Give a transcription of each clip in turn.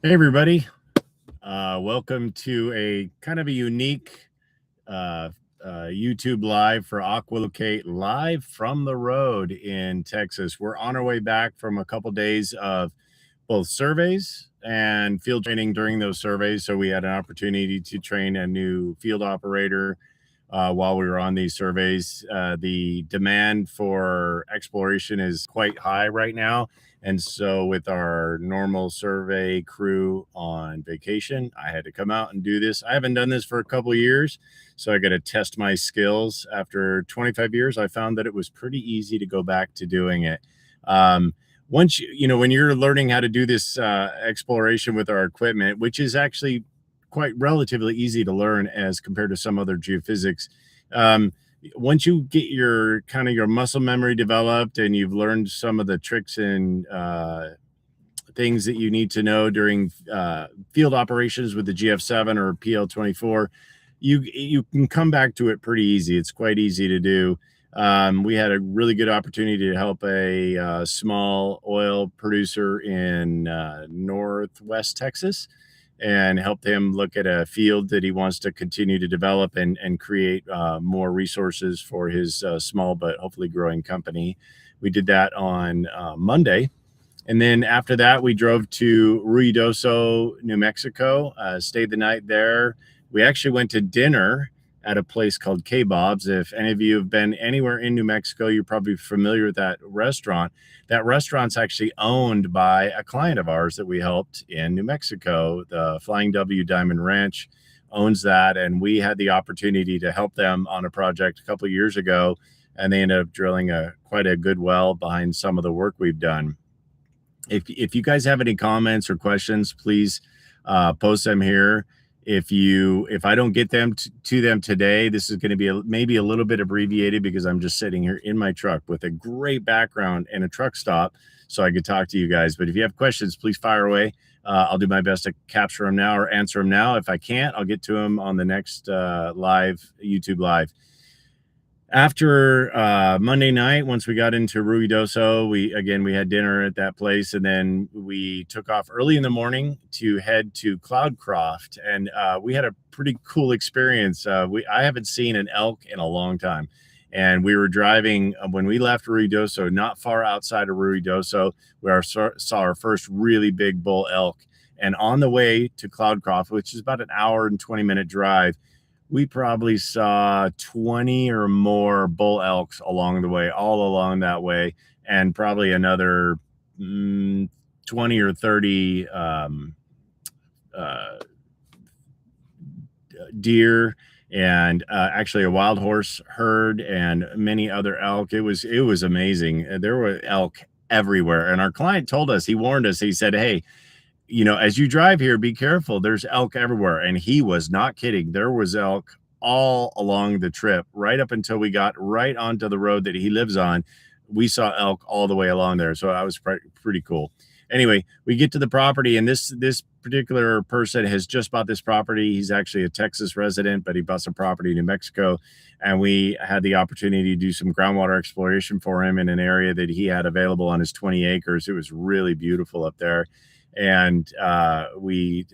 Hey everybody, welcome to a kind of a unique uh, YouTube live for AquaLocate live from the road in Texas. We're on our way back from a couple days of both surveys and field training during those surveys. So we had an opportunity to train a new field operator while we were on these surveys. The demand for exploration is quite high right now. And so, with our normal survey crew on vacation, I had to come out and do this. I haven't done this for a couple of years, so I got to test my skills. After 25 years, I found that it was pretty easy to go back to doing it. Once when you're learning how to do this exploration with our equipment, which is actually quite relatively easy to learn as compared to some other geophysics. Um, Once you get your kind of your muscle memory developed and you've learned some of the tricks and things that you need to know during field operations with the GF7 or PL24, you can come back to it pretty easy. It's quite easy to do. We had a really good opportunity to help a small oil producer in Northwest Texas and help him look at a field that he wants to continue to develop and create more resources for his small but hopefully growing company. We did that on Monday. And then after that, we drove to Ruidoso, New Mexico, stayed the night there. We actually went to dinner at a place called K-Bob's. If any of you have been anywhere in New Mexico, you're probably familiar with that restaurant. That restaurant's actually owned by a client of ours that we helped in New Mexico. The Flying W Diamond Ranch owns that, and we had the opportunity to help them on a project a couple of years ago, and they ended up drilling quite a good well behind some of the work we've done. If you guys have any comments or questions, please post them here. If I don't get them to them today, this is going to be maybe a little bit abbreviated because I'm just sitting here in my truck with a great background and a truck stop, so I could talk to you guys. But if you have questions, please fire away. I'll do my best to capture them now or answer them now. If I can't, I'll get to them on the next YouTube live. After Monday night, once we got into Ruidoso, we had dinner at that place, and then we took off early in the morning to head to Cloudcroft, and we had a pretty cool experience. I haven't seen an elk in a long time, and we were driving when we left Ruidoso, not far outside of Ruidoso. We saw our first really big bull elk, and on the way to Cloudcroft, which is about an hour and 20-minute drive, we probably saw 20 or more bull elks along the way, all along that way, and probably another 20 or 30 deer, and actually a wild horse herd and many other elk. It was amazing. There were elk everywhere, and our client told us, he warned us, he said, hey, as you drive here, be careful. There's elk everywhere. And he was not kidding. There was elk all along the trip, right up until we got right onto the road that he lives on. We saw elk all the way along there. So that was pretty cool. Anyway, we get to the property, and this particular person has just bought this property. He's actually a Texas resident, but he bought some property in New Mexico. And we had the opportunity to do some groundwater exploration for him in an area that he had available on his 20 acres. It was really beautiful up there. And we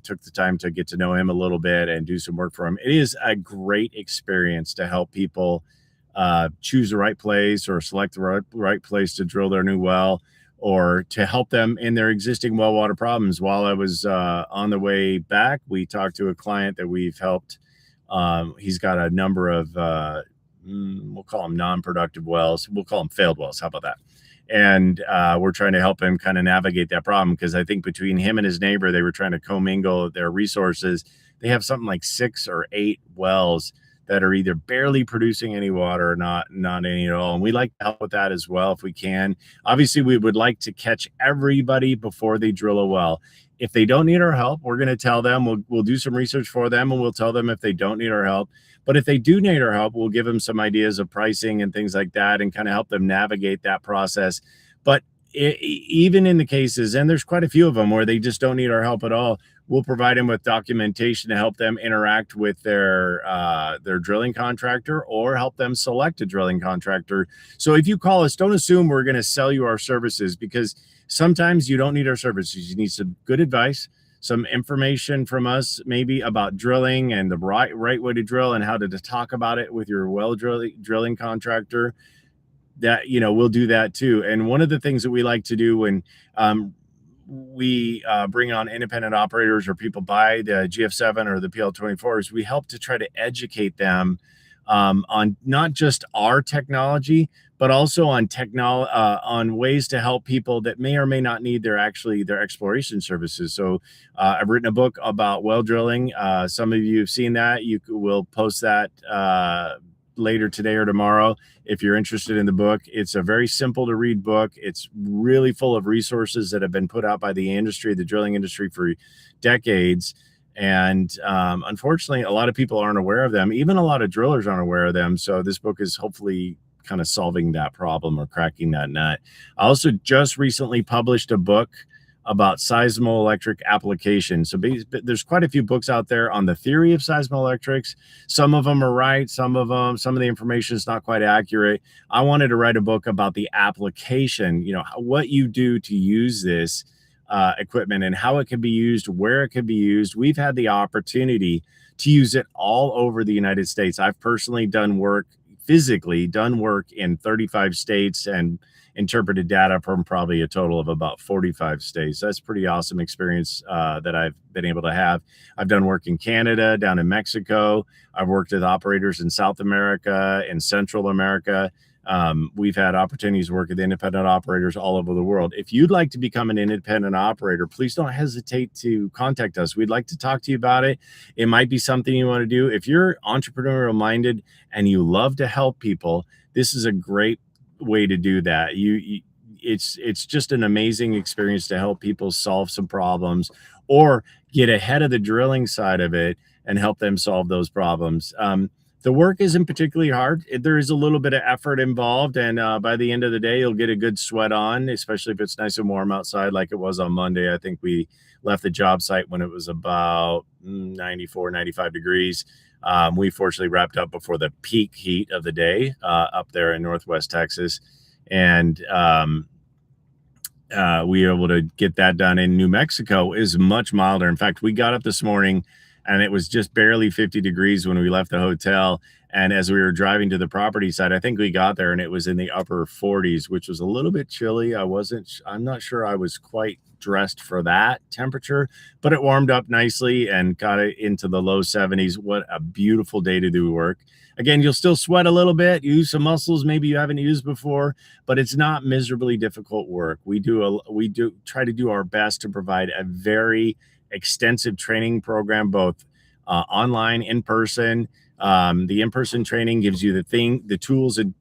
took the time to get to know him a little bit and do some work for him. It is a great experience to help people choose the right place or select the right place to drill their new well, or to help them in their existing well water problems. While I was on the way back, we talked to a client that we've helped. He's got a number of, we'll call them non-productive wells. We'll call them failed wells. How about that? And we're trying to help him kind of navigate that problem, because I think between him and his neighbor, they were trying to commingle their resources. They have something like 6 or 8 wells that are either barely producing any water or not any at all. And we like to help with that as well if we can. Obviously, we would like to catch everybody before they drill a well. If they don't need our help, we're going to tell them. We'll do some research for them, and we'll tell them if they don't need our help. But if they do need our help, we'll give them some ideas of pricing and things like that, and kind of help them navigate that process. But even in the cases, and there's quite a few of them where they just don't need our help at all, we'll provide them with documentation to help them interact with their drilling contractor, or help them select a drilling contractor. So if you call us, don't assume we're going to sell you our services, because Sometimes you don't need our services. You need some good advice, some information from us, maybe about drilling and the right way to drill and how to talk about it with your well drilling contractor. That, we'll do that too. And one of the things that we like to do when we bring on independent operators or people buy the GF7 or the PL24 is we help to try to educate them on not just our technology, but also on on ways to help people that may or may not need their exploration services. So I've written a book about well drilling. Some of you have seen that. Will post that later today or tomorrow if you're interested in the book. It's a very simple to read book. It's really full of resources that have been put out by the drilling industry for decades. And unfortunately, a lot of people aren't aware of them. Even a lot of drillers aren't aware of them. So this book is hopefully kind of solving that problem or cracking that nut. I also just recently published a book about seismoelectric applications. So there's quite a few books out there on the theory of seismoelectrics. Some of them are right. Some of the information is not quite accurate. I wanted to write a book about the application, what you do to use this equipment and how it can be used, where it can be used. We've had the opportunity to use it all over the United States. I've personally physically done work in 35 states and interpreted data from probably a total of about 45 states. That's a pretty awesome experience that I've been able to have. I've done work in Canada, down in Mexico. I've worked with operators in South America and Central America. We've had opportunities to work with independent operators all over the world. If you'd like to become an independent operator, please don't hesitate to contact us. We'd like to talk to you about it. It might be something you want to do. If you're entrepreneurial minded and you love to help people, this is a great way to do that. It's just an amazing experience to help people solve some problems or get ahead of the drilling side of it and help them solve those problems. The work isn't particularly hard. There is a little bit of effort involved, and by the end of the day, you'll get a good sweat on, especially if it's nice and warm outside like it was on Monday. I think we left the job site when it was about 94, 95 degrees. We fortunately wrapped up before the peak heat of the day up there in Northwest Texas. And we were able to get that done. In New Mexico is much milder. In fact, we got up this morning and it was just barely 50 degrees when we left the hotel. And as we were driving to the property side, I think we got there and it was in the upper 40s, which was a little bit chilly. I'm not sure I was quite dressed for that temperature, but it warmed up nicely and got it into the low 70s. What a beautiful day to do work. Again, you'll still sweat a little bit, use some muscles maybe you haven't used before, but it's not miserably difficult work. We do try to do our best to provide a very extensive training program, both online, in person. The in-person training gives you the tools and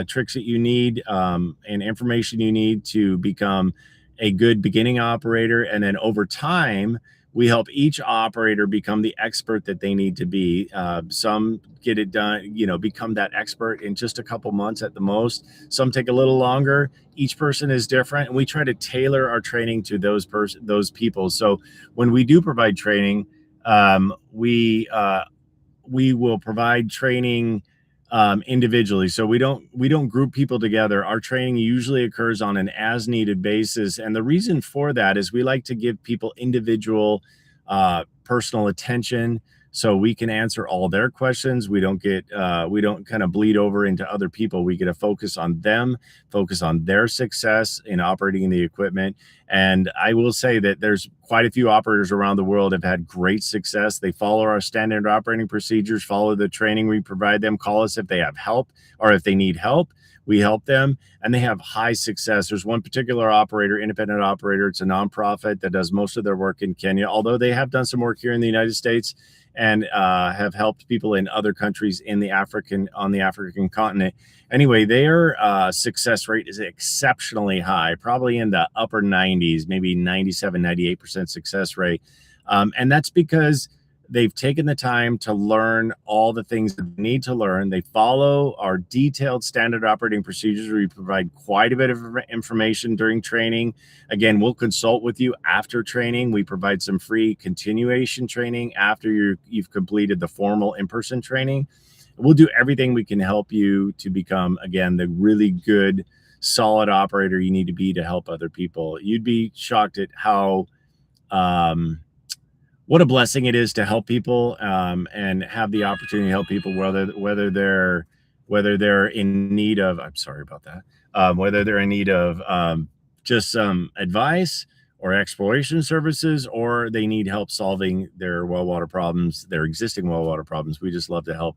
tricks that you need and information you need to become a good beginning operator. And then over time, we help each operator become the expert that they need to be. Some get it done, become that expert in just a couple months at the most. Some take a little longer. Each person is different, and we try to tailor our training to those people. So when we do provide training, we will provide training individually. So we don't group people together. Our training usually occurs on an as needed basis. And the reason for that is we like to give people individual personal attention so we can answer all their questions. We don't kind of bleed over into other people. We get to focus on them, focus on their success in operating the equipment. And I will say that there's quite a few operators around the world have had great success. They follow our standard operating procedures, follow the training we provide them, call us if they have help or if they need help. We help them and they have high success. There's one particular operator, independent operator. It's a nonprofit that does most of their work in Kenya, although they have done some work here in the United States and have helped people in other countries on the African continent. Anyway, their success rate is exceptionally high, probably in the upper 90s, maybe 97, 98% success rate. And that's because they've taken the time to learn all the things that they need to learn. They follow our detailed standard operating procedures. We provide quite a bit of information during training. Again, we'll consult with you after training. We provide some free continuation training after you've completed the formal in-person training. We'll do everything we can help you to become, again, the really good solid operator you need to be to help other people. You'd be shocked at how um, what a blessing it is to help people, and have the opportunity to help people, whether they're in need of, I'm sorry about that, whether they're in need of just some advice or exploration services, or they need help solving their well water problems, their existing well water problems. We just love to help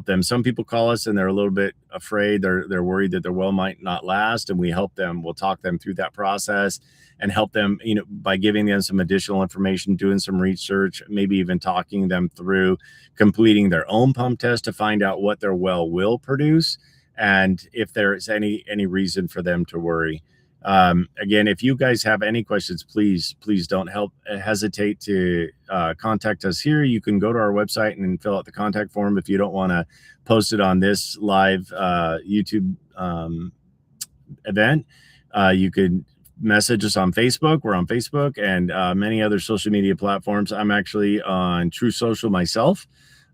them. Some people call us and they're a little bit afraid. They're worried that their well might not last, and we help them. We'll talk them through that process and help them, by giving them some additional information, doing some research, maybe even talking them through completing their own pump test to find out what their well will produce, and if there's any reason for them to worry. Again, if you guys have any questions, please don't hesitate to contact us here. You can go to our website and fill out the contact form if you don't want to post it on this live YouTube event. You could message us on Facebook. We're on Facebook and many other social media platforms. I'm actually on True Social myself.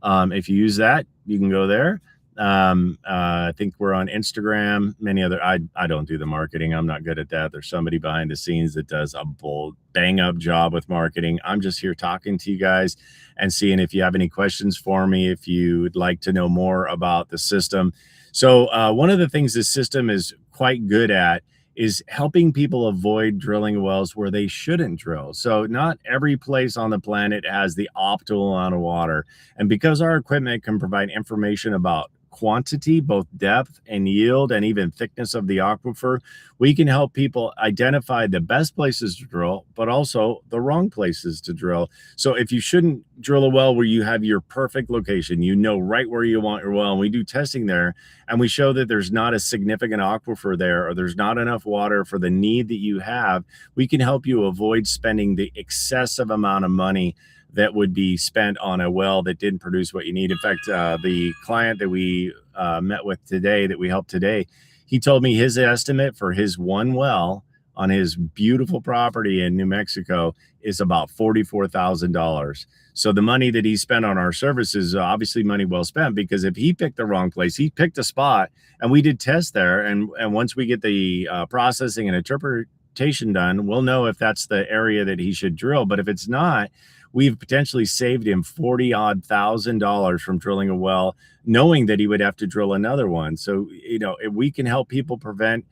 If you use that, you can go there. I think we're on Instagram, many other. I don't do the marketing. I'm not good at that. There's somebody behind the scenes that does a bold bang up job with marketing. I'm just here talking to you guys and seeing if you have any questions for me, if you would like to know more about the system. So one of the things this system is quite good at is helping people avoid drilling wells where they shouldn't drill. So not every place on the planet has the optimal amount of water. And because our equipment can provide information about quantity, both depth and yield, and even thickness of the aquifer, we can help people identify the best places to drill, but also the wrong places to drill. So if you shouldn't drill a well where you have your perfect location, right where you want your well, and we do testing there, and we show that there's not a significant aquifer there, or there's not enough water for the need that you have, we can help you avoid spending the excessive amount of money that would be spent on a well that didn't produce what you need. In fact, the client that we met with today, that we helped today, he told me his estimate for his one well on his beautiful property in New Mexico is about $44,000. So the money that he spent on our services is obviously money well spent, because if he picked the wrong place, he picked a spot, and we did tests there. And once we get the processing and interpretation done, we'll know if that's the area that he should drill. But if it's not, we've potentially saved him $40,000 from drilling a well, knowing that he would have to drill another one. So, if we can help you prevent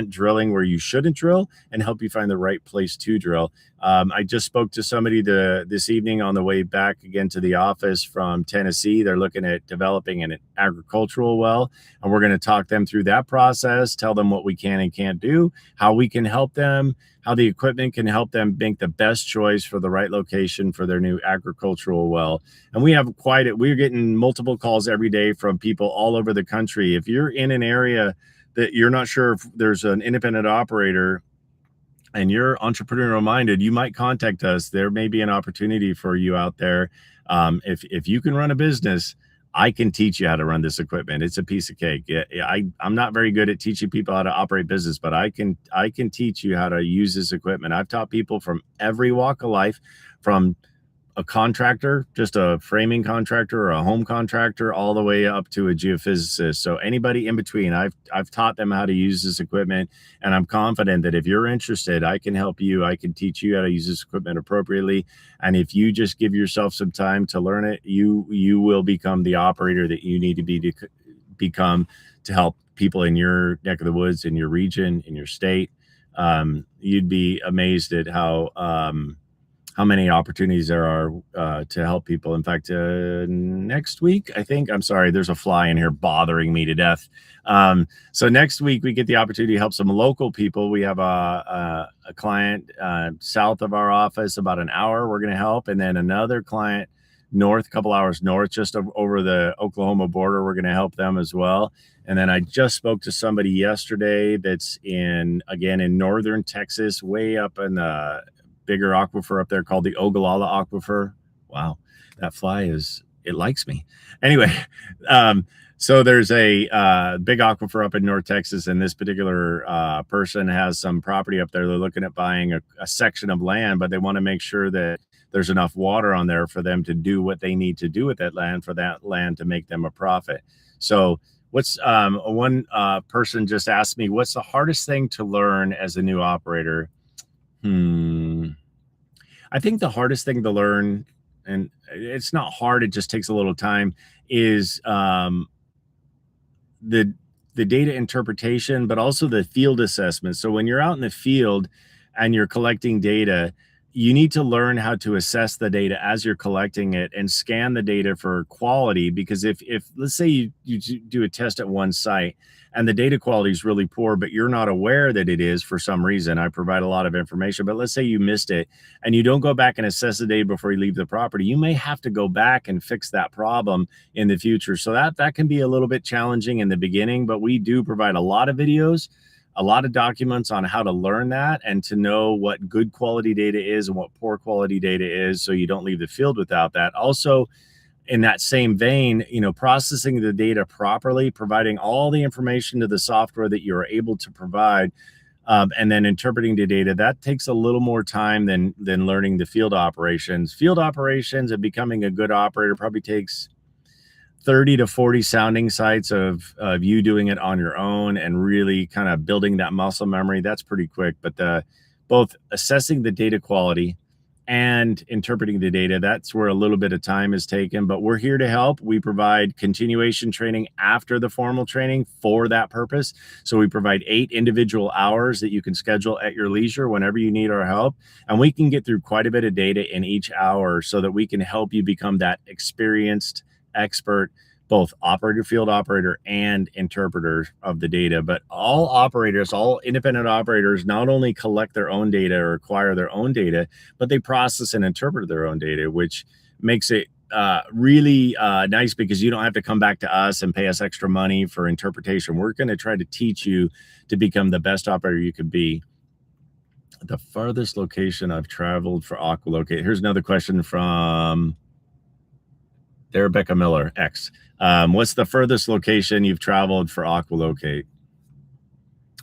drilling where you shouldn't drill, and help you find the right place to drill. I just spoke to somebody this evening on the way back again to the office from Tennessee. They're looking at developing an agricultural well, and we're going to talk them through that process, tell them what we can and can't do, how we can help them, how the equipment can help them make the best choice for the right location for their new agricultural well. And we're getting multiple calls every day from people all over the country. If you're in an area that you're not sure if there's an independent operator and you're entrepreneurial minded, you might contact us. There may be an opportunity for you out there. If you can run a business, I can teach you how to run this equipment. It's a piece of cake. I'm not very good at teaching people how to operate business, but I can teach you how to use this equipment. I've taught people from every walk of life, from a contractor, just a framing contractor or a home contractor, all the way up to a geophysicist. So anybody in between, I've taught them how to use this equipment, and I'm confident that if you're interested, I can help you. I can teach you how to use this equipment appropriately. And if you just give yourself some time to learn it, you will become the operator that you need to become to help people in your neck of the woods, in your region, in your state. You'd be amazed at how many opportunities there are to help people. In fact, next week, I'm sorry, there's a fly in here bothering me to death. So next week we get the opportunity to help some local people. We have a client south of our office, about an hour we're going to help. And then another client north, a couple hours north, just over the Oklahoma border, we're going to help them as well. And then I just spoke to somebody yesterday that's in northern Texas, way up in the bigger aquifer up there called the Ogallala Aquifer. Wow, that fly it likes me. Anyway, so there's a big aquifer up in North Texas, and this particular person has some property up there. They're looking at buying a section of land, but they want to make sure that there's enough water on there for them to do what they need to do with that land, for that land to make them a profit. So What's one person just asked me, what's the hardest thing to learn as a new operator? I think the hardest thing to learn, and it's not hard, it just takes a little time, is the data interpretation, but also the field assessment. So when you're out in the field and you're collecting data, you need to learn how to assess the data as you're collecting it and scan the data for quality. Because if let's say you do a test at one site and the data quality is really poor, but you're not aware that it is for some reason, I provide a lot of information, but let's say you missed it and you don't go back and assess the data before you leave the property, you may have to go back and fix that problem in the future. So that can be a little bit challenging in the beginning, but we do provide a lot of videos, a lot of documents on how to learn that and to know what good quality data is and what poor quality data is, so you don't leave the field without that. Also, in that same vein, processing the data properly, providing all the information to the software that you're able to provide, and then interpreting the data, that takes a little more time than learning the field operations. Field operations and becoming a good operator probably takes 30 to 40 sounding sites of you doing it on your own and really kind of building that muscle memory. That's pretty quick. But both assessing the data quality and interpreting the data, that's where a little bit of time is taken. But we're here to help. We provide continuation training after the formal training for that purpose. So we provide 8 individual hours that you can schedule at your leisure whenever you need our help. And we can get through quite a bit of data in each hour so that we can help you become that experienced expert, both operator, field operator, and interpreter of the data. But all operators, all independent operators, not only collect their own data or acquire their own data, but they process and interpret their own data, which makes it really nice, because you don't have to come back to us and pay us extra money for interpretation. We're going to try to teach you to become the best operator you could be. The farthest location I've traveled for AquaLocate. Here's another question from Rebecca Miller X. What's the furthest location you've traveled for AquaLocate?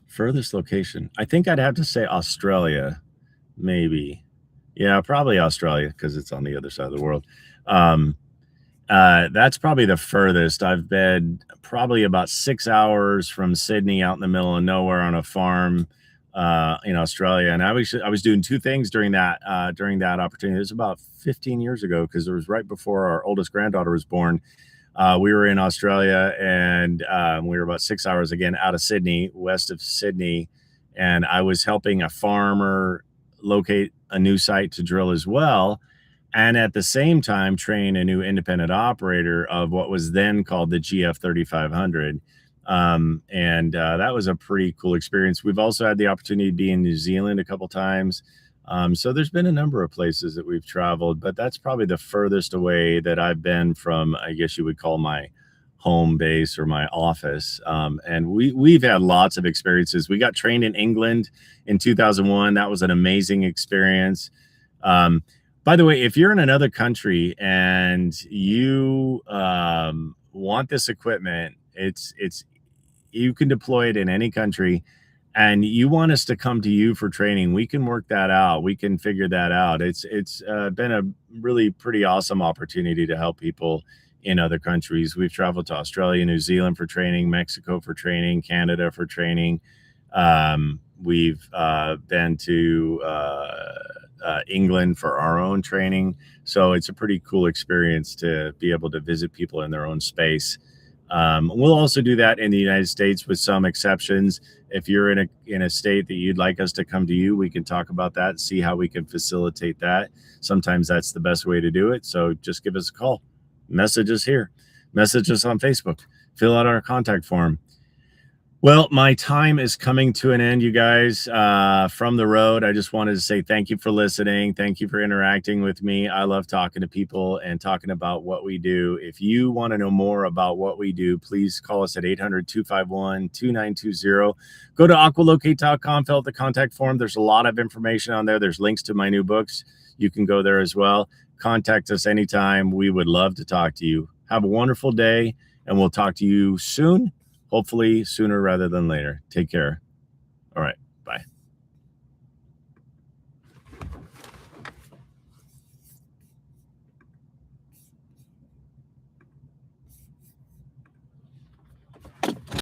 Furthest location, I think I'd have to say Australia, maybe. Yeah, probably Australia, because it's on the other side of the world. That's probably the furthest. I've been probably about 6 hours from Sydney, out in the middle of nowhere on a farm in Australia. And I was doing 2 things during that opportunity. It was about 15 years ago, because it was right before our oldest granddaughter was born. We were in Australia, and we were about 6 hours again out of Sydney, west of Sydney. And I was helping a farmer locate a new site to drill as well. And at the same time, train a new independent operator of what was then called the GF 3500. That was a pretty cool experience. We've also had the opportunity to be in New Zealand a couple times. So there's been a number of places that we've traveled, but that's probably the furthest away that I've been from, I guess you would call, my home base or my office. And we've had lots of experiences. We got trained in England in 2001. That was an amazing experience. By the way, if you're in another country and you want this equipment, you can deploy it in any country, and you want us to come to you for training, we can work that out. We can figure that out. It's been a really pretty awesome opportunity to help people in other countries. We've traveled to Australia, New Zealand for training, Mexico for training, Canada for training. We've been to England for our own training. So it's a pretty cool experience to be able to visit people in their own space. We'll also do that in the United States with some exceptions. If you're in a state that you'd like us to come to you, we can talk about that and see how we can facilitate that. Sometimes that's the best way to do it. So just give us a call, message us here, message us on Facebook, fill out our contact form. Well, my time is coming to an end, you guys. From the road, I just wanted to say thank you for listening. Thank you for interacting with me. I love talking to people and talking about what we do. If you want to know more about what we do, please call us at 800-251-2920. Go to aqualocate.com, fill out the contact form. There's a lot of information on there. There's links to my new books. You can go there as well. Contact us anytime. We would love to talk to you. Have a wonderful day, and we'll talk to you soon. Hopefully sooner rather than later. Take care. All right.